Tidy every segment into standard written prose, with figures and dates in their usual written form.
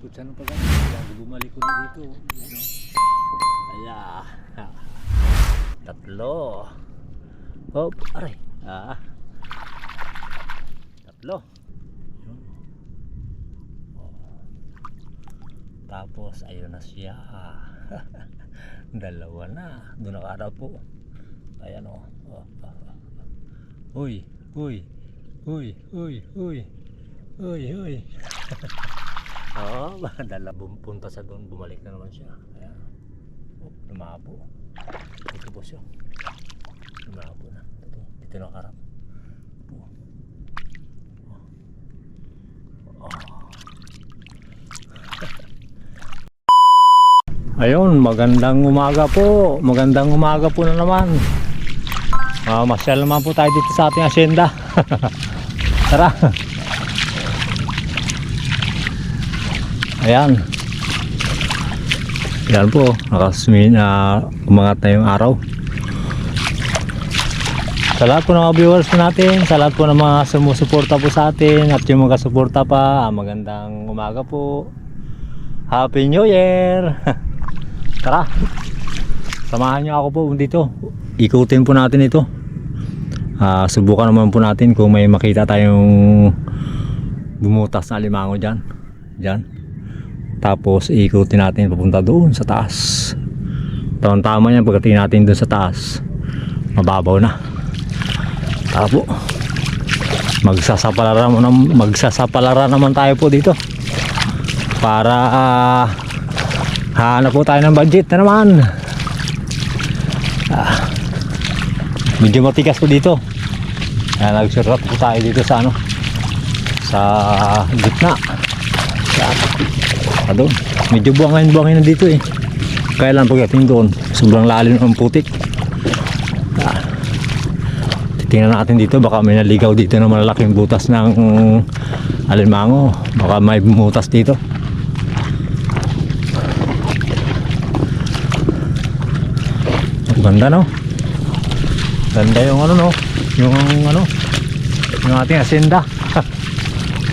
Ikot siya ng pagkakas. Bago bumalik ko dito. Ayan. Tatlo. Hop, aray. Tatlo. Yun. Tapos ayun na siya. Dalawa na. Doon nakaraw po. Ayan o. Uy. Uy. Uy. Uy. Uy. Uy. Uy. Oo, dala punta sa doon. Bumalik na naman siya. Ayan. Lumabo. Dito po siya. Lumabo na. Dito nakarap. Ayun, magandang umaga po. Magandang umaga po na naman. Masyal naman po tayo dito sa ating asyenda. Tara. Ayan. Ayan po, umangat na yung araw. Sa lahat po ng mga viewers natin, sa lahat po ng mga sumusuporta po sa atin at yung mga suporta pa, magandang umaga po. Happy New Year. Tara, samahan nyo ako po dito. Ikutin po natin ito. Subukan naman po natin kung may makita tayong bumutas na alimango dyan. Tapos ikutin natin papunta doon sa taas. Tama yan pagdating natin doon sa taas. Mababaw na. Tara po. Magsasapalaran naman tayo po dito. Para hanap po tayo ng budget na naman. Medyo matigas po dito. Kaya nagsurot po tayo dito sa sa gitna. Doon. Medyo buhangin na dito eh. Kaya lang pagdating doon, sobrang lalim ng putik. Titingnan natin dito, baka may naligaw dito na malalaking butas ng alimango. Baka may bumutas dito. Ganda no? Ganda yung yung ating asyenda.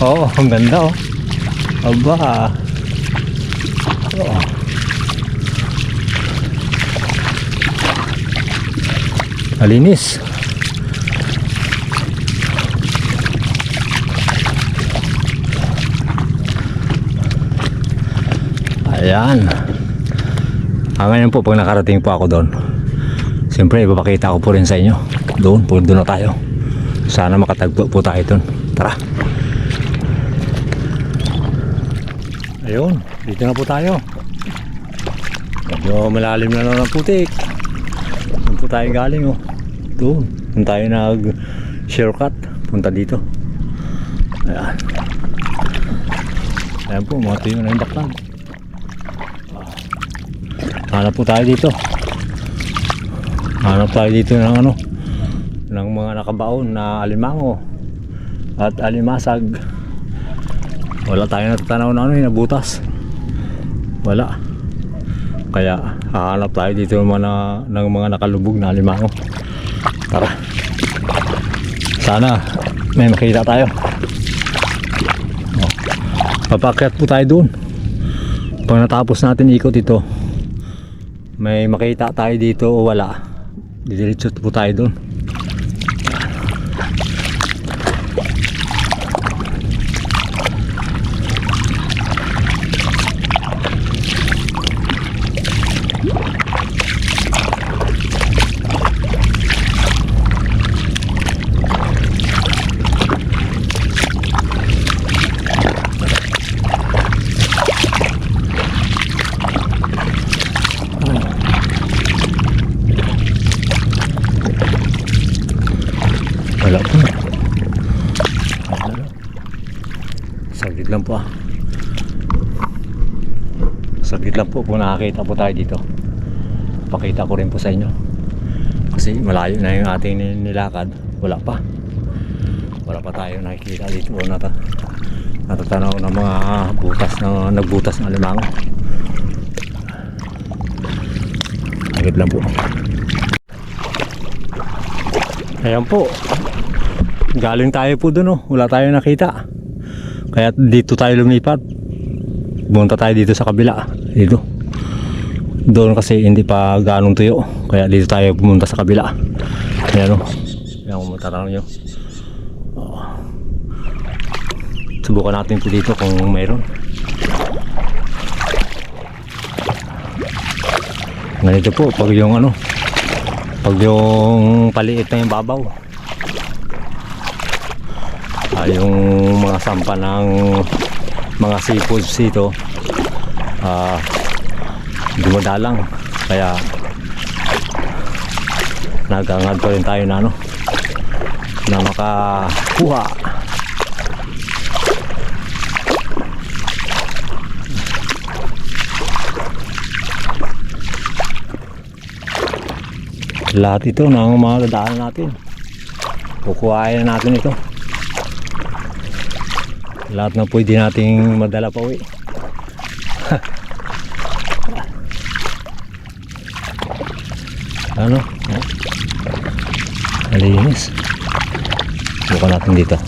Oo, ang ganda oh. Aba. Oh. Malinis. Ayan. Ngayon po pag nakarating po ako doon, siyempre ipapakita ko po rin sa inyo. Doon na tayo. Sana makatagpo po tayo doon. Tara. Ayun, dito na po tayo. Medyo malalim na lang ang putik. Doon po tayo galing oh. Doon tayo nag-shortcut. Punta dito. Ayan. Ayan po, mga tuyo na yung baklan. Hanap po tayo dito. Hanap tayo dito ng ng mga nakabaon na alimango at alimasag. Wala tayo natatanaw na nabutas. Wala. Kaya hahanap tayo dito ng mga nakalubog na alimango. Tara. Sana may makita tayo. Papakyat po tayo doon. Pag natapos natin ikot ito, may makita tayo dito o wala, didiretso po tayo doon. Wala po. Saglit lang po Saglit lang po kung nakakita po tayo dito. Pakita ko rin po sa inyo. Kasi malayo na yung ating nilakad. Wala pa tayo nakikita dito o natatanaw ng mga butas na nagbutas ng alimango. Saglit lang po. Ayan po. Galing tayo po dun oh. Wala tayong nakita. Kaya dito tayo lumipat. pumunta tayo dito sa kabila. Dito. Doon kasi hindi pa ganong tuyo. Kaya dito tayo pumunta sa kabila. Ayan o. Ayan kung matarang nyo. Subukan natin po dito kung mayroon. Ganito po pag yung ano, pag yung paliit na yung babaw, yung mga sampa ng mga seafoods dito dumadalang, kaya nagangad pa rin tayo na ano, na makakuha. Lahat ito ng mga dadaan natin, kukuhain na natin ito. Lahat na pwede nating madala pa uwi. Ano? Malinis. Bukan natin dito.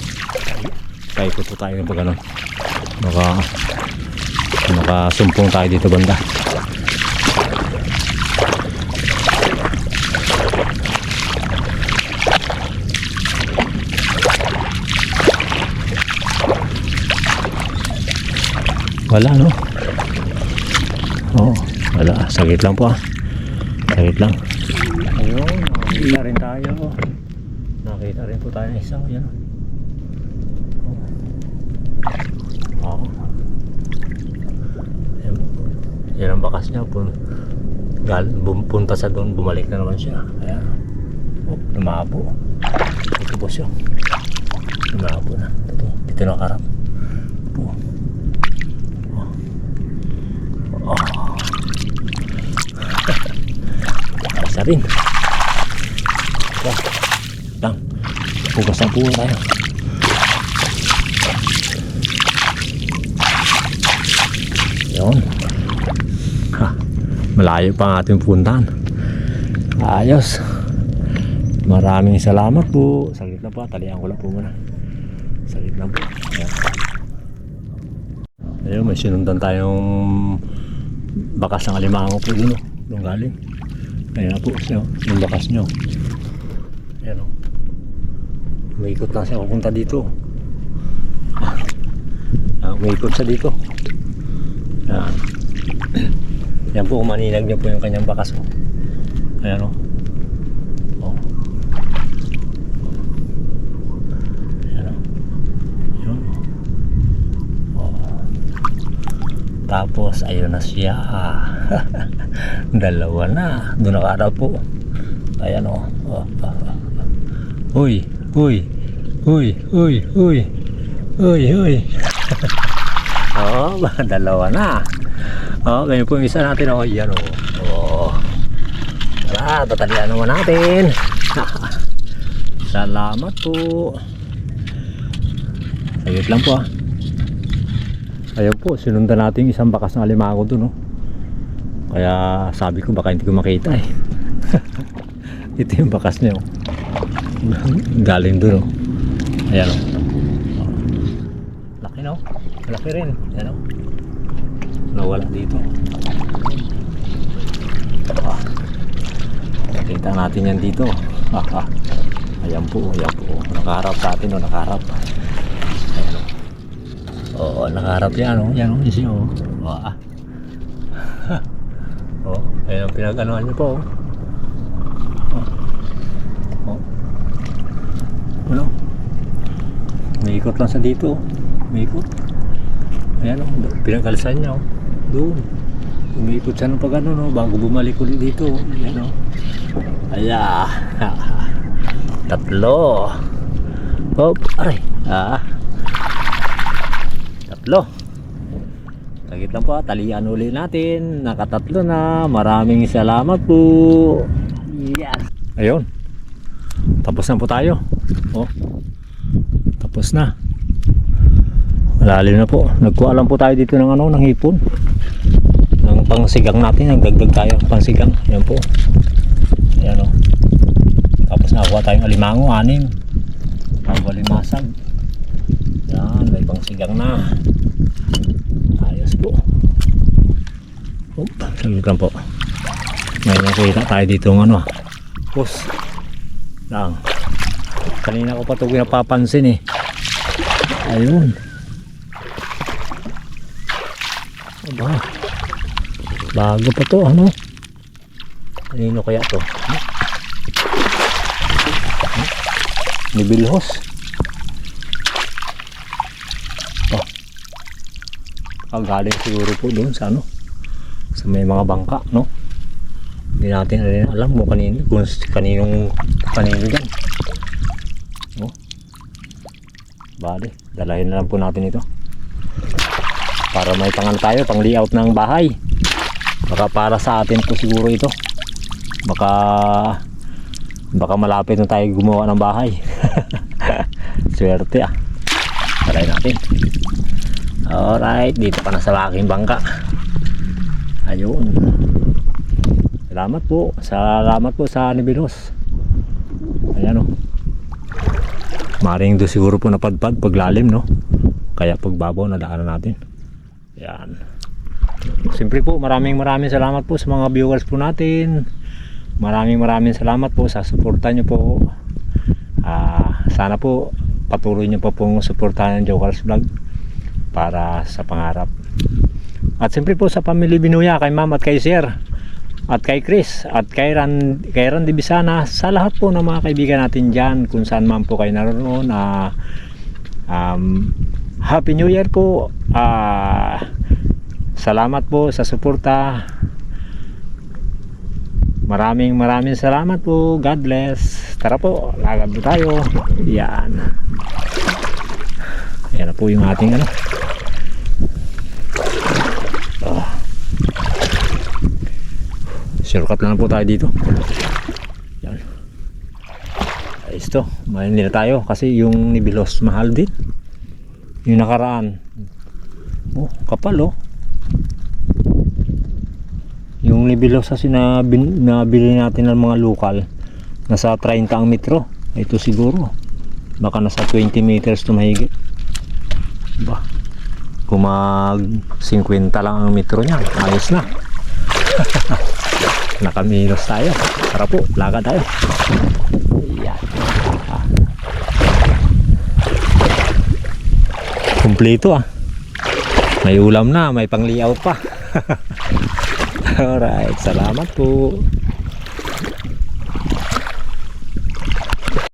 Paikot po tayo ng pag ano. Makasumpong tayo dito banda. Wala no? Oo, wala. Sagit lang po ah. Sagit lang. Ayun, nakakita rin tayo. Nakita rin po tayo ng isang. Yan. Oo. Yan ang bakas niya. Punta sa doon, bumalik na naman siya. Ayan. Oh, lumabo. Ito po siya. Lumabo na. Dito nakarap. Oh. Isa rin. Lang. Pugas ang puwa tayo. Yun. Ha, malayo pa ang ating puntahan. Ayos. Maraming salamat po. Saglit lang po. Talihan ko lang po muna. Saglit lang po. Ayan. Ayun, may sinundan tayong bakas ng alimango po dun, doon galing. Ayan na po siya, yung bakas nyo. Ayan o. Umiikot lang siya pupunta dito. Umiikot siya dito. Ayan. Yan po, maninag nyo po yung kanyang bakas o. Ayan o. Tapos ayun na siya. Dalawa na. Doon nakaraw po. Ayan o. Uy. Uy. Uy. Uy. Uy. Uy. Uy. Oh, dalawa na. Oh, ganyan po yung isa natin. Oh, yan o. Oh. Tara, tatalian naman natin. Salamat po. Sayot lang po ah. Ayun po, sinundan natin isang bakas ng alimango doon, no? Kaya sabi ko baka hindi ko makita eh. Ito yung bakas niya, oh. Galing doon, oh. Ayan, oh. Laki, no? Laki rin. Ayan, oh. Nawala dito. Nakita natin yan dito. Ayan po, ayan po. Nakaharap sa atin, oh. Nakaharap. Ayan, oh. Oo, nakaharap yan, oh. Yan, oh. Isi, oh. Wah. Oh, ayun ang pinag-anuhan niyo po, oh. Oh. Ano? Umiikot lang sa dito, oh. Umiikot. Ayan, oh. Pinag-alsan niya, oh. Doon. Umiikot siya ng pag-ano, no? Bago bumalik ulit dito, oh. Ayan, oh. Ayan. Tatlo. Hop, aray. Tatlo. Sagit lang po, talian uli natin. Nakatatlo na. Maraming salamat po. Yes. Ayun. Tapos na po tayo. Oh. Tapos na. Malalim na po. Nagkuha lang po tayo dito ng ano, ng hipon. Ng pangsigang natin. Nagdagdag tayo ng pangsigang. Ayan po. Ayan o. Tapos nakakuha tayong alimango, 6. Bago limasag. Yan, may pangsigang na. Ayos po. Saglit lang po. May nakita tayo dito ng ano. Pus. Lang. Kanina ko pa ito pinapapansin eh. Ayun. Aba. Bago pa to ano. Kanino kaya to? Nibilhos. Oh. Galing siguro po doon sa ano. Sa may mga bangka, no? Hindi natin alam mo kanino, kung kanino dyan. Oh. Bale, dalahin na lang po natin ito. Para may pangan tayo, pang layout ng bahay. Baka para sa atin po siguro ito. Baka malapit na tayo gumawa ng bahay. Swerte ah. Dalahin natin. Alright, dito pa na sa aking bangka. Ayun. Salamat po sa Nibilos. Ayan o. Maring doon siguro po napadpad paglalim, no? Kaya pagbabaw nadaanan natin. Ayan. Siyempre po maraming salamat po sa mga viewers po natin. Maraming salamat po sa suporta nyo po. Sana po patuloy nyo pa pong suportahan ng Jokers Vlog para sa pangarap. At siyempre po sa pamilya Binuya, kay Ma'am at kay Sir at kay Chris at kay Randy Bisana, sa lahat po ng mga kaibigan natin dyan kung saan man po kayo naroon. Happy New Year po. Salamat po sa suporta. Maraming salamat po. God bless. Tara po, lagad po tayo. Yan. Yan na po yung ating ano. Shortcut lang po tayo dito. Yan. Ayos to. Mahal na tayo kasi yung Nibilos mahal din. Yung nakaraan. Oh, kapal oh. Yung Nibilos kasi nabili natin ng mga lokal. Nasa 30 ang metro. Ito siguro. Baka nasa 20 meters to mahigit. Ba. Kung mag 50 lang ang metro niya, ayos na. Nakamilos tayo. Tara po, lakad tayo. Yan. Kumpleto ah. May ulam na, may pang layout pa. Alright, salamat po.